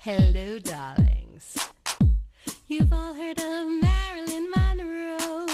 Hello, darlings. You've all heard of Marilyn Monroe.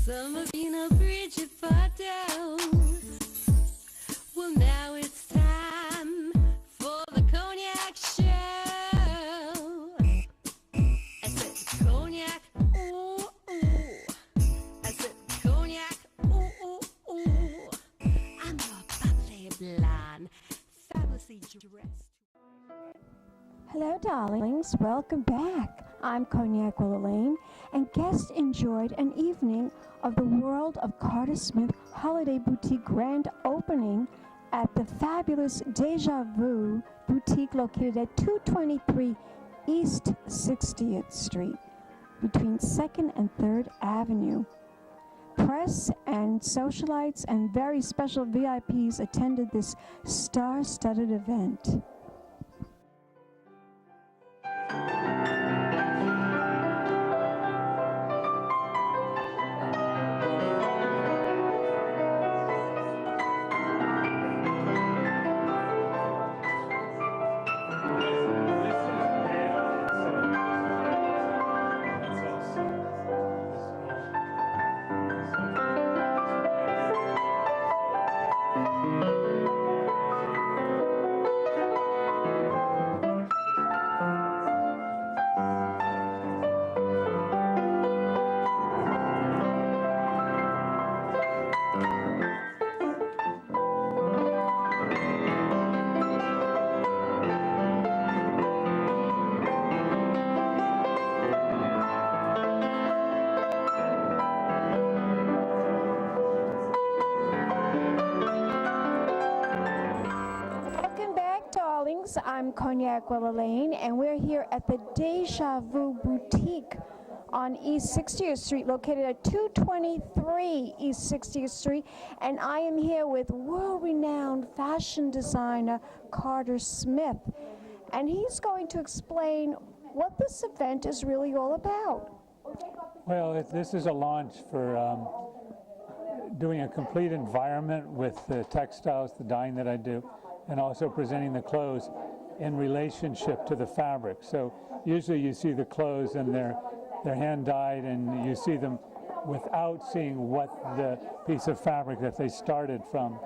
Some of you know Bridget Bardot. Well, now it's time for the Cognac Show. I said Cognac, ooh, ooh. I said Cognac, ooh, ooh, ooh. I'm your bubbly blonde, fabulously dressed. Hello, darlings. Welcome back. I'm Cognac Wellerlane, and guests enjoyed an evening of the World of Carter Smith Holiday Boutique grand opening at the fabulous Dejavu Boutique located at 223 East 60th Street between 2nd and 3rd Avenue. Press and socialites and very special VIPs attended this star-studded event. I'm Cognac Wellerlane, and we're here at the Dejavu Boutique on East 60th Street, located at 223 East 60th Street, and I am here with world-renowned fashion designer Carter Smith, and he's going to explain what this event is really all about. Well, this is a launch for doing a complete environment with the textiles, the dyeing that I do, and also presenting the clothes in relationship to the fabric. So usually you see the clothes and they're hand dyed, and you see them without seeing what the piece of fabric that they started from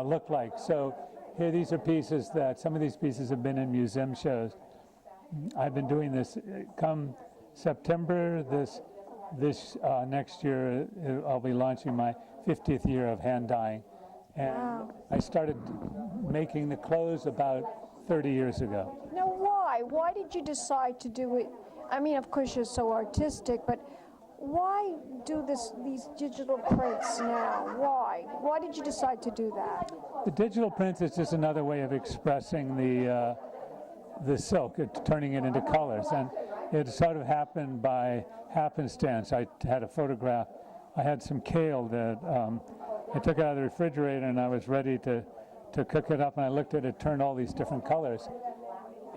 looked like. So here, these are pieces that, some of these pieces have been in museum shows. I've been doing this. Come September this next year, I'll be launching my 50th year of hand dyeing. And wow. I started making the clothes about 30 years ago. Now why? Why did you decide to do it? I mean, of course you're so artistic, but why do these digital prints now? Why? Why did you decide to do that? The digital prints is just another way of expressing the silk, turning it into colors. And it sort of happened by happenstance. I had a photograph. I had some kale that I took it out of the refrigerator, and I was ready to cook it up, and I looked at it, turned all these different colors.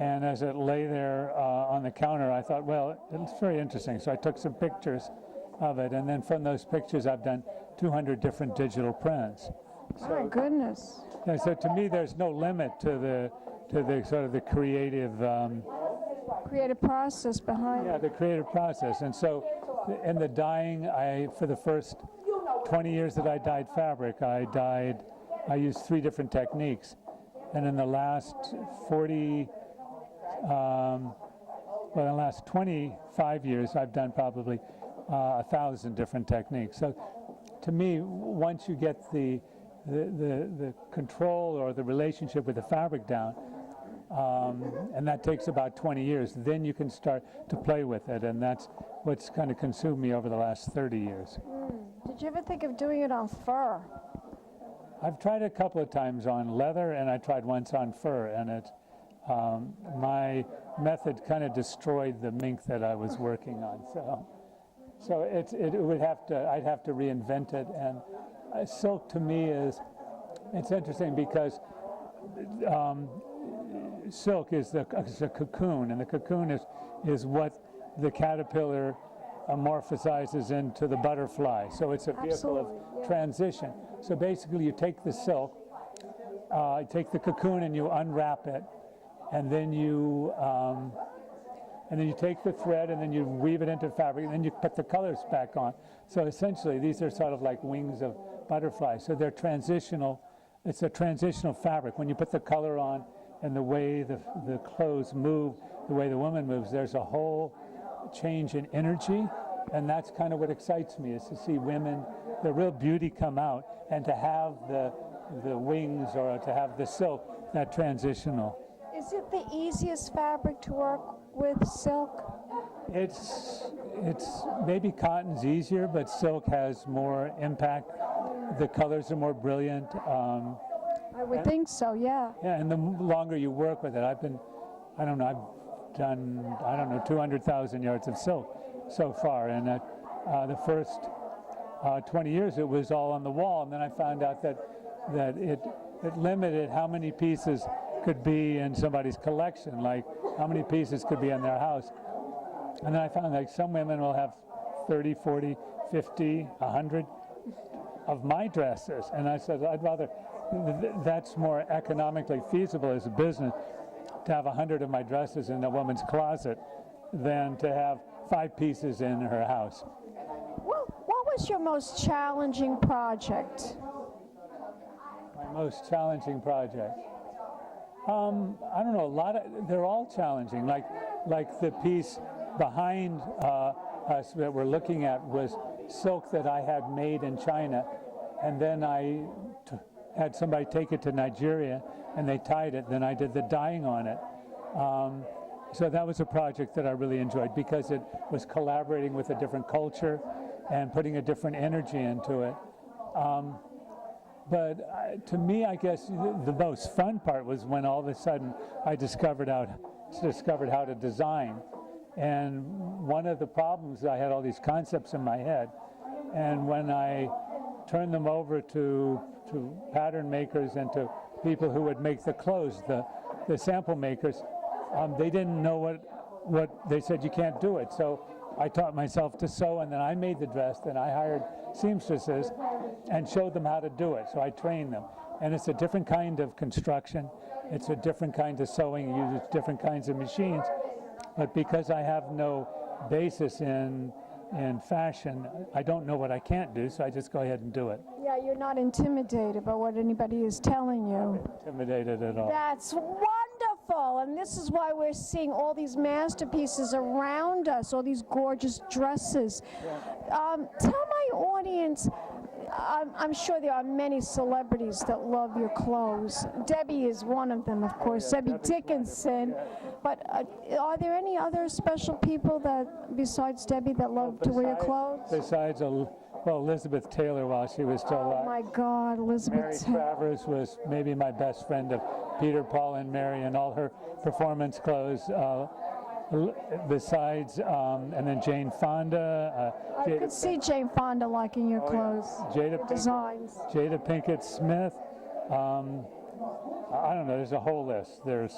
And as it lay there on the counter, I thought, well, it's very interesting. So I took some pictures of it, and then from those pictures, I've done 200 different digital prints. So, my goodness. Yeah, so to me, there's no limit to the sort of the creative process behind it. Yeah, the creative process. And so in the dyeing, for the first 20 years that I dyed fabric, I used 3 different techniques. And in the last 25 years, I've done probably 1,000 different techniques. So to me, once you get the control or the relationship with the fabric down, and that takes about 20 years, then you can start to play with it, and that's what's kind of consumed me over the last 30 years. Did you ever think of doing it on fur? I've tried a couple of times on leather, and I tried once on fur, and my method kind of destroyed the mink that I was working on. So I'd have to reinvent it. And silk to me it's interesting because silk is a cocoon, and the cocoon is what the caterpillar amorphosizes into the butterfly. So it's a vehicle of transition. So basically you take the silk, take the cocoon and you unwrap it, and then you take the thread and then you weave it into fabric, and then you put the colors back on. So essentially, these are sort of like wings of butterflies. So they're transitional. It's a transitional fabric. When you put the color on and the way the clothes move, the way the woman moves, there's a whole change in energy, and that's kind of what excites me, is to see women, the real beauty come out, and to have the wings or to have the silk, that transitional. Is it the easiest fabric to work with, silk? It's maybe cotton's easier, but silk has more impact. The colors are more brilliant. I would think so, yeah. Yeah, and the longer you work with it, I've done, 200,000 yards of silk so far, and the first 20 years it was all on the wall, and then I found out that it limited how many pieces could be in somebody's collection, like how many pieces could be in their house. And then I found like some women will have 30, 40, 50, 100 of my dresses, and I said I'd rather, that's more economically feasible as a business, to have 100 of my dresses in a woman's closet than to have 5 pieces in her house. Well, what was your most challenging project? My most challenging project? I don't know, they're all challenging. Like the piece behind us that we're looking at was silk that I had made in China, and then I had somebody take it to Nigeria and they tied it, then I did the dyeing on it. So that was a project that I really enjoyed because it was collaborating with a different culture and putting a different energy into it. But to me, I guess the most fun part was when all of a sudden I discovered how to design. And one of the problems, I had all these concepts in my head, and when I turned them over to pattern makers and to people who would make the clothes, the sample makers, they didn't know what they said, you can't do it. So I taught myself to sew, and then I made the dress, then I hired seamstresses and showed them how to do it. So I trained them. And it's a different kind of construction. It's a different kind of sewing. You use different kinds of machines. But because I have no basis in fashion, I don't know what I can't do, so I just go ahead and do it. Yeah, you're not intimidated by what anybody is telling you. Intimidated at all. That's wonderful, and this is why we're seeing all these masterpieces around us, all these gorgeous dresses. Tell my audience, I'm sure there are many celebrities that love your clothes. Debbie is one of them, of course, Debbie Dickinson. But are there any other special people that, besides Debbie, that love to wear your clothes? Besides, Elizabeth Taylor, while she was still alive. Oh my God, Elizabeth Mary Taylor. Travers was maybe my best friend of Peter, Paul, and Mary, and all her performance clothes. Besides, and then Jane Fonda. I could see Jane Fonda liking your clothes, Jada designs. Jada Pinkett Smith. I don't know. There's a whole list. There's.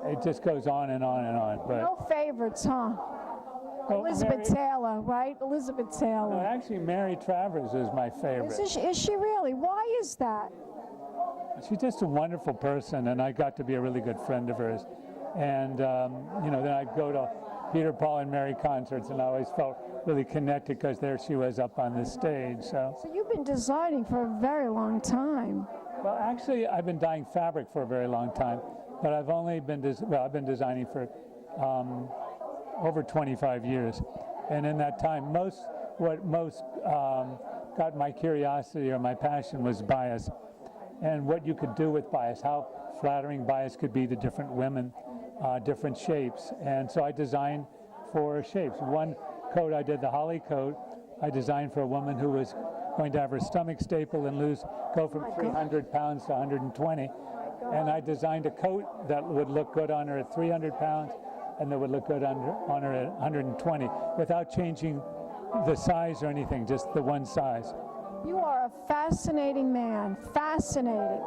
It just goes on and on and on. But No favorites, huh? Elizabeth Taylor, right? Elizabeth Taylor. No, actually, Mary Travers is my favorite. Is she really? Why is that? She's just a wonderful person, and I got to be a really good friend of hers. And then I'd go to Peter, Paul, and Mary concerts, and I always felt really connected because there she was up on the stage. So you've been designing for a very long time. Well, actually, I've been dyeing fabric for a very long time, but I've only been I've been designing for over 25 years, and in that time, what most got my curiosity or my passion was bias, and what you could do with bias, how flattering bias could be to different women, different shapes, and so I designed for shapes. One coat I did, the holly coat, I designed for a woman who was going to have her stomach stapled and go from 300 pounds to 120. And I designed a coat that would look good on her at 300 pounds and that would look good on her at 120 without changing the size or anything, just the one size. You are a fascinating man. Fascinating.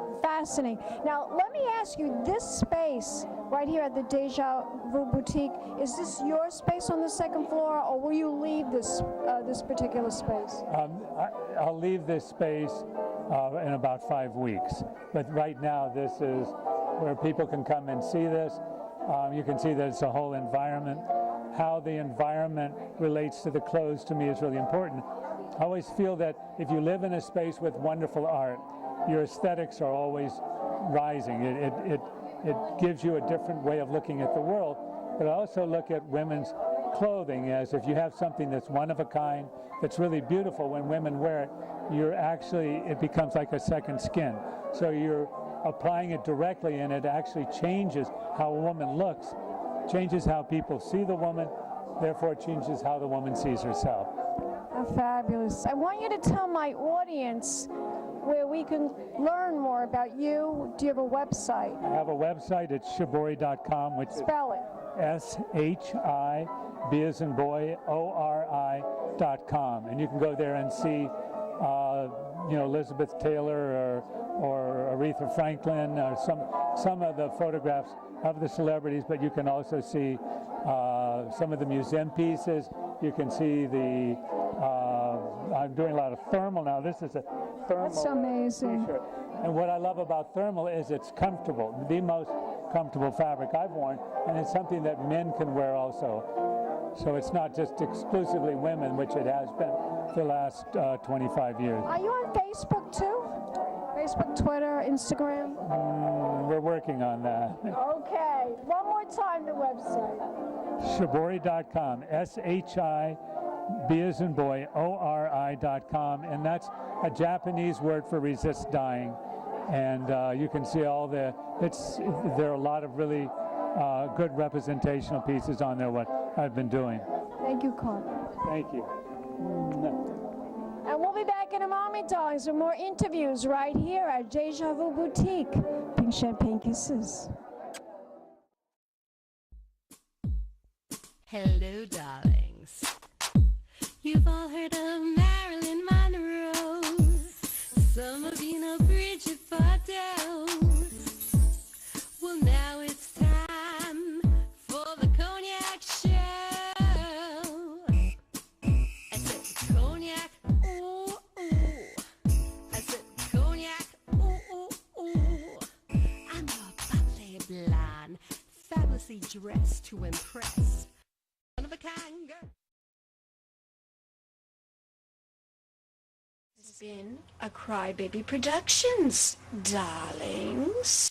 Now, let me ask you, this space right here at the Dejavu Boutique, is this your space on the second floor, or will you leave this particular space? I'll leave this space in about 5 weeks. But right now, this is where people can come and see this. You can see that it's a whole environment. How the environment relates to the clothes to me is really important. I always feel that if you live in a space with wonderful art, your aesthetics are always rising. It gives you a different way of looking at the world. But I also look at women's clothing as if you have something that's one of a kind, that's really beautiful. When women wear it, it becomes like a second skin. So you're applying it directly, and it actually changes how a woman looks, changes how people see the woman, therefore it changes how the woman sees herself. How fabulous. I want you to tell my audience where we can learn more about you. Do you have a website? I have a website. It's shibori.com, which Spell it. is SHI, B as in boy, ORI.com. And you can go there and see Elizabeth Taylor or Aretha Franklin, or some of the photographs of the celebrities, but you can also see some of the museum pieces. You can see I'm doing a lot of thermal now. This is a thermal. That's amazing. T-shirt. And what I love about thermal is it's comfortable, the most comfortable fabric I've worn, and it's something that men can wear also. So it's not just exclusively women, which it has been for the last 25 years. Are you on Facebook too? Facebook, Twitter, Instagram? We're working on that. Okay. One more time, the website. Shibori.com, SHI, B as in boy, ORI.com, and that's a Japanese word for resist dying. And you can see there are a lot of really good representational pieces on there, what I've been doing. Thank you, Carl. Thank you. And we'll be back in a moment, darlings, with more interviews right here at Dejavu Boutique. Pink champagne kisses. Hello, darlings. You've all heard of Marilyn Monroe. Some of you know Bridget Bardot. Well, now it's time for the Cognac show. I said Cognac, ooh, ooh. I said Cognac, ooh, ooh, ooh. I'm a bubbly blonde, fabulously dressed to impress. One of a kind girl. It's been a Crybaby Productions, darlings.